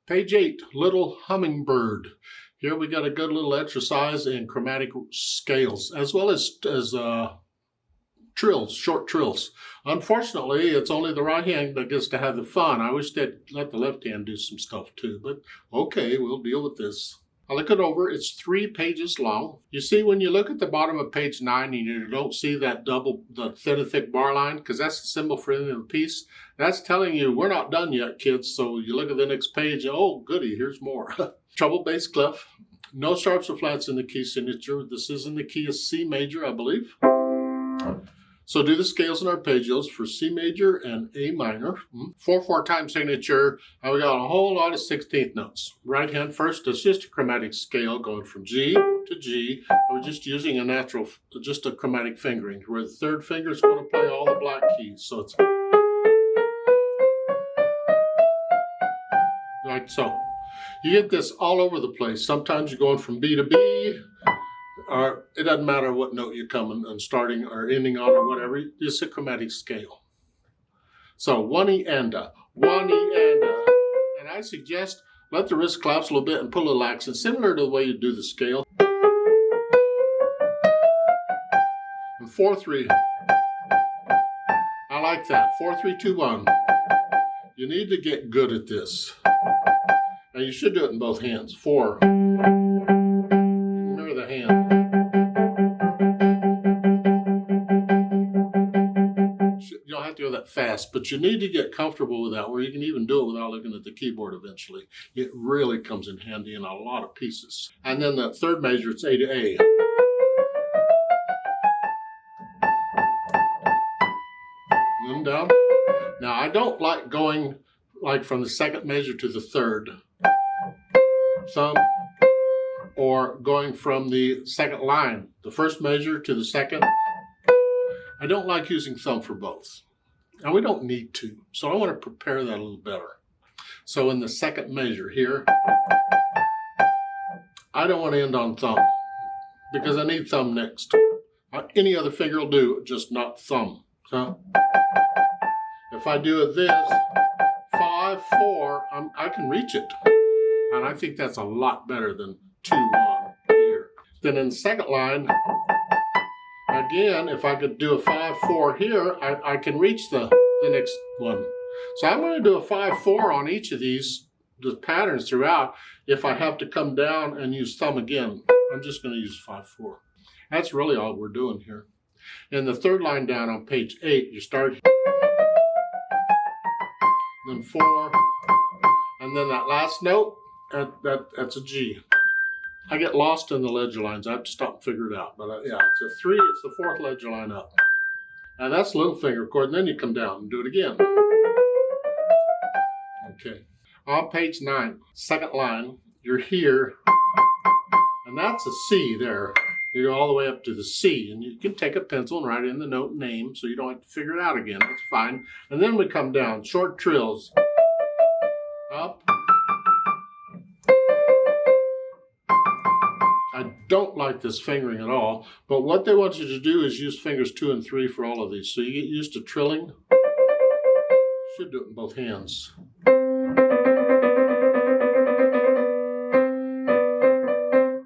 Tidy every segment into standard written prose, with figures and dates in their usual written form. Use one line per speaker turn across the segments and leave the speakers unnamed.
Page 8, Little Hummingbird. Here we got a good little exercise in chromatic scales, as well as trills, short trills. Unfortunately, it's only the right hand that gets to have the fun. I wish they'd let the left hand do some stuff too, but okay, we'll deal with this. I look it over, it's 3 pages long. You see, when you look at the bottom of page 9 and you don't see that the thin and thick bar line, because that's the symbol for the end of the piece, that's telling you we're not done yet, kids. So you look at the next page, oh goody, here's more. Treble bass clef, no sharps or flats in the key signature. This is in the key of C major, I believe. So do the scales and arpeggios for C major and A minor. 4/4 time signature, and we got a whole lot of 16th notes. Right hand first, it's just a chromatic scale going from G to G. We're just using just a chromatic fingering, where the third finger is going to play all the black keys. So it's like so. You get this all over the place. Sometimes you're going from B to B, or it doesn't matter what note you're coming and starting or ending on or whatever. It's a chromatic scale. So one E and a, one E and a. And I suggest let the wrist collapse a little bit and put a little accent, similar to the way you do the scale. And 4/3. I like that. 4/3-2-1. You need to get good at this. Now you should do it in both hands. 4. Remember the hand. You don't have to go that fast, but you need to get comfortable with that, where you can even do it without looking at the keyboard eventually. It really comes in handy in a lot of pieces. And then the third measure, it's A to A. And then down. Now I don't like going like from the second measure to the third thumb, or going from the second line, the first measure to the second. I don't like using thumb for both. And we don't need to. So I want to prepare that a little better. So in the second measure here, I don't want to end on thumb, because I need thumb next. Any other finger will do, just not thumb. So if I do it this, 5/4, I can reach it. And I think that's a lot better than 2/1 here. Then in the second line, again, if I could do a 5/4 here, I can reach the next one. So I'm going to do a 5/4 on each of these, the patterns throughout. If I have to come down and use thumb again, I'm just going to use 5/4. That's really all we're doing here. In the third line down on page 8, you start, then 4, and then that last note, that's a G. I get lost in the ledger lines. I have to stop and figure it out. But yeah, it's a 3. It's the 4th ledger line up. And that's little finger chord. And then you come down and do it again. Okay. On page 9, second line, you're here. And that's a C there. You go all the way up to the C. And you can take a pencil and write in the note name so you don't have to figure it out again. That's fine. And then we come down. Short trills. Up. I don't like this fingering at all, but what they want you to do is use fingers 2 and 3 for all of these. So you get used to trilling. Should do it in both hands. You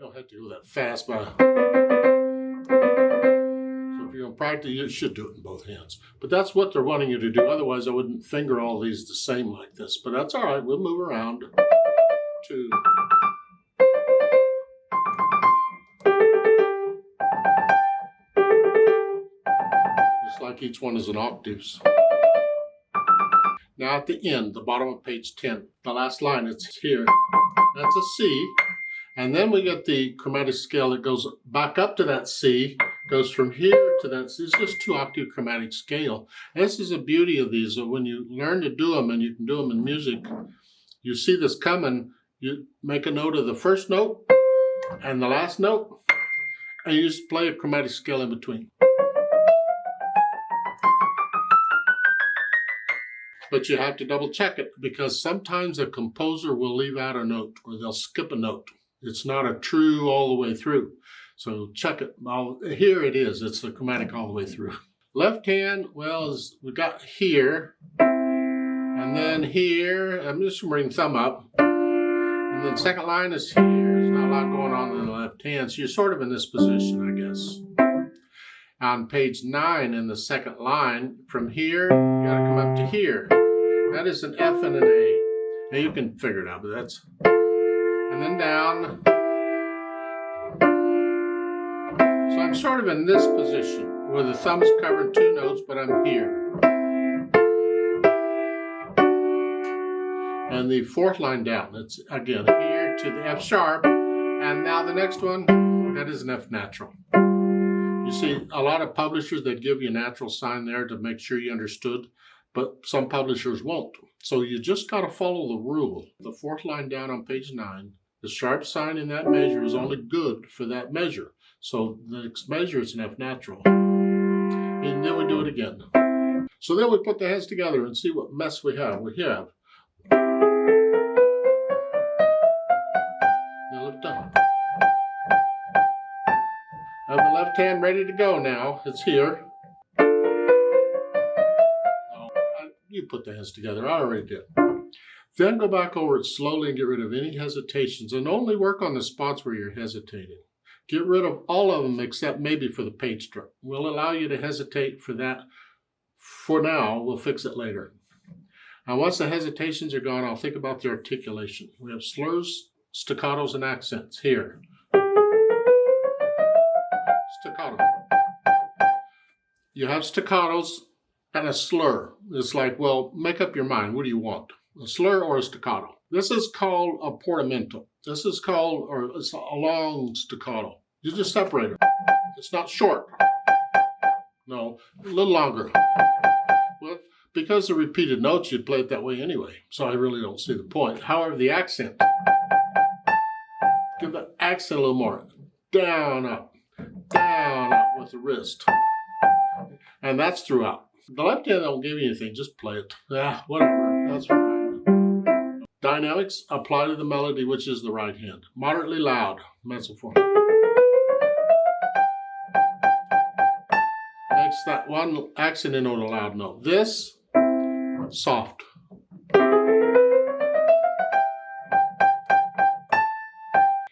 don't have to go that fast, but so if you're going to practice, you should do it in both hands. But that's what they're wanting you to do. Otherwise, I wouldn't finger all these the same like this. But that's all right. We'll move around. 2. Like each one is an octaves. Now at the end, the bottom of page 10, the last line, it's here. That's a C. And then we get the chromatic scale that goes back up to that C, goes from here to that C. It's just 2-octave chromatic scale. And this is the beauty of these. When you learn to do them, and you can do them in music, you see this coming, you make a note of the first note and the last note, and you just play a chromatic scale in between. But you have to double check it, because sometimes a composer will leave out a note, or they'll skip a note. It's not a true all the way through. So check it. Here it is. It's the chromatic all the way through. Left hand, well, we got here, and then here. I'm just going to bring thumb up. then second line is here. There's not a lot going on in the left hand, so you're sort of in this position, I guess. On page 9 in the second line, from here, you gotta come up to here. That is an F and an A. Now you can figure it out, but that's... And then down. So I'm sort of in this position, where the thumb's covering 2 notes, but I'm here. And the fourth line down, it's again here to the F sharp. And now the next one, that is an F natural. You see, a lot of publishers that give you a natural sign there to make sure you understood, but some publishers won't. So you just got to follow the rule. The fourth line down on page 9, the sharp sign in that measure is only good for that measure. So the next measure is an F natural. And then we do it again. So then we put the hands together and see what mess we have. We have. Now lift up. I have the left hand ready to go now. It's here. Oh, you put the hands together. I already did. Then go back over it slowly and get rid of any hesitations. And only work on the spots where you're hesitating. Get rid of all of them except maybe for the page turn. We'll allow you to hesitate for that. For now, we'll fix it later. Now once the hesitations are gone, I'll think about the articulation. We have slurs, staccatos, and accents here. Staccato. You have staccatos and a slur. It's like, well, make up your mind. What do you want? A slur or a staccato? This is called a portamento. This is called, or it's a long staccato. You just separate it. It's not short. No, a little longer. Well, because of repeated notes, you'd play it that way anyway. So I really don't see the point. However, the accent. Give the accent a little more. Down, up. Down, up with the wrist. And that's throughout. The left hand don't give you anything, just play it. Yeah, whatever, that's fine. Dynamics apply to the melody, which is the right hand. Moderately loud, mezzo form. Makes that one accent note a loud note. This, soft.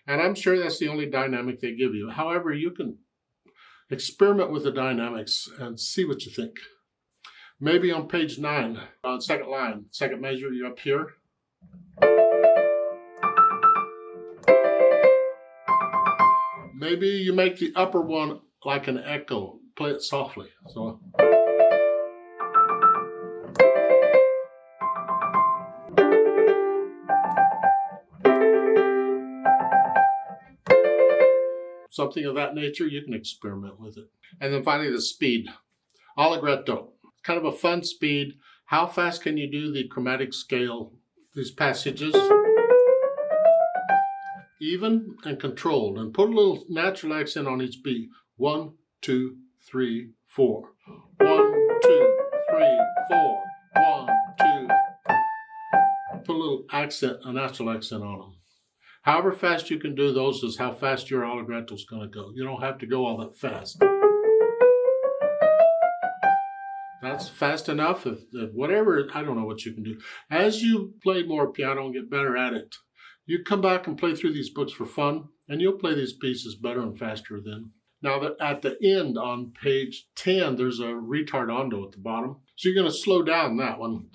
And I'm sure that's the only dynamic they give you. However, you can experiment with the dynamics and see what you think. Maybe on page 9, on second line, second measure, you're up here. Maybe you make the upper one like an echo. Play it softly. So. Something of that nature, you can experiment with it. And then finally the speed. Allegretto. Kind of a fun speed. How fast can you do the chromatic scale, these passages? Even and controlled. And put a little natural accent on each beat. 1, 2, 3, 4. 1, 2, 3, 4. 1, 2. Put a little accent, a natural accent on them. However fast you can do those is how fast your allegretto is going to go. You don't have to go all that fast. That's fast enough. If whatever, I don't know what you can do. As you play more piano and get better at it, you come back and play through these books for fun, and you'll play these pieces better and faster then. Now, at the end on page 10, there's a ritardando at the bottom. So you're going to slow down that one.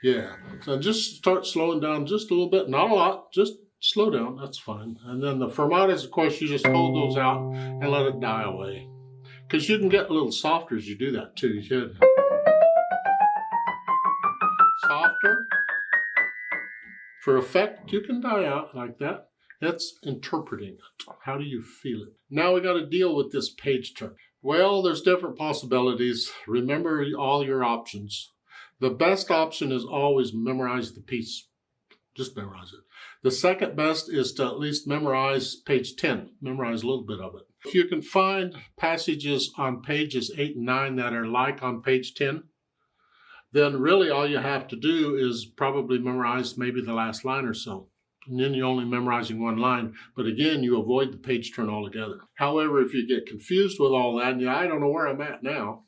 Yeah, so just start slowing down just a little bit, not a lot, just slow down, that's fine. And then the fermatas, of course, you just hold those out and let it die away. Because you can get a little softer as you do that too. You should. Softer. For effect, you can die out like that. That's interpreting it. How do you feel it? Now we got to deal with this page turn. Well, there's different possibilities. Remember all your options. The best option is always memorize the piece. Just memorize it. The second best is to at least memorize page 10. Memorize a little bit of it. If you can find passages on pages 8 and 9 that are like on page 10, then really all you have to do is probably memorize maybe the last line or so. And then you're only memorizing one line. But again, you avoid the page turn altogether. However, if you get confused with all that and I don't know where I'm at now,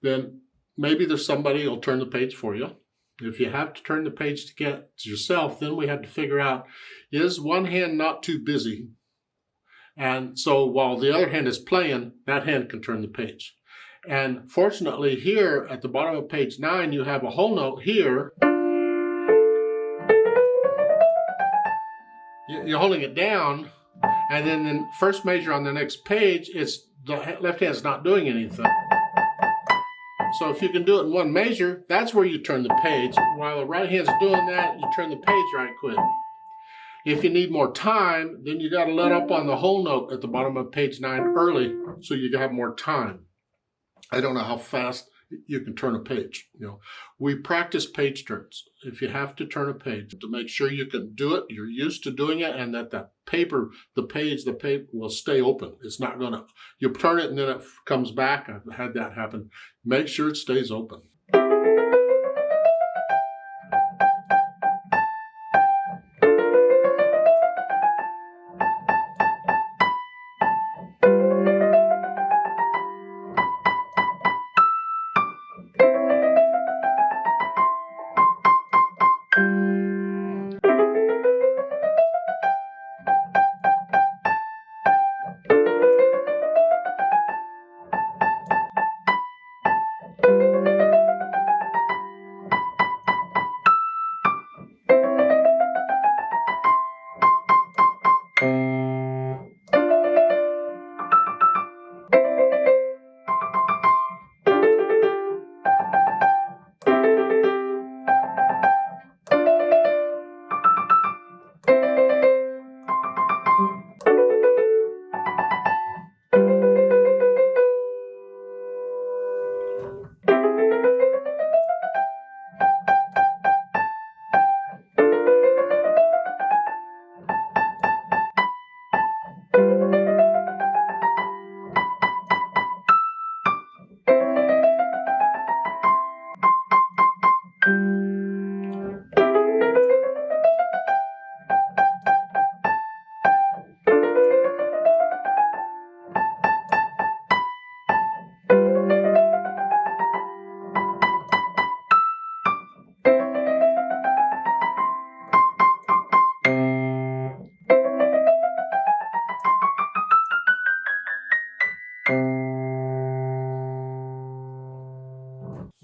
then maybe there's somebody who'll turn the page for you. If you have to turn the page to get to yourself, then we had to figure out, is one hand not too busy? And so while the other hand is playing, that hand can turn the page. And fortunately here at the bottom of page 9, you have a whole note here. You're holding it down, and then the first measure on the next page, it's the left hand's not doing anything. So if you can do it in one measure, that's where you turn the page. While the right hand's doing that, you turn the page right quick. If you need more time, then you got to let up on the whole note at the bottom of page 9 early so you have more time. I don't know how fast you can turn a page. We practice page turns. If you have to turn a page, to make sure you can do it, you're used to doing it, and that the page will stay open. It's not gonna, you turn it and then it comes back. I've had that happen. Make sure it stays open.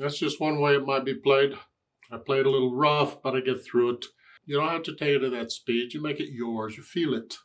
That's just one way it might be played. I played a little rough, but I get through it. You don't have to take it at that speed. You make it yours. You feel it.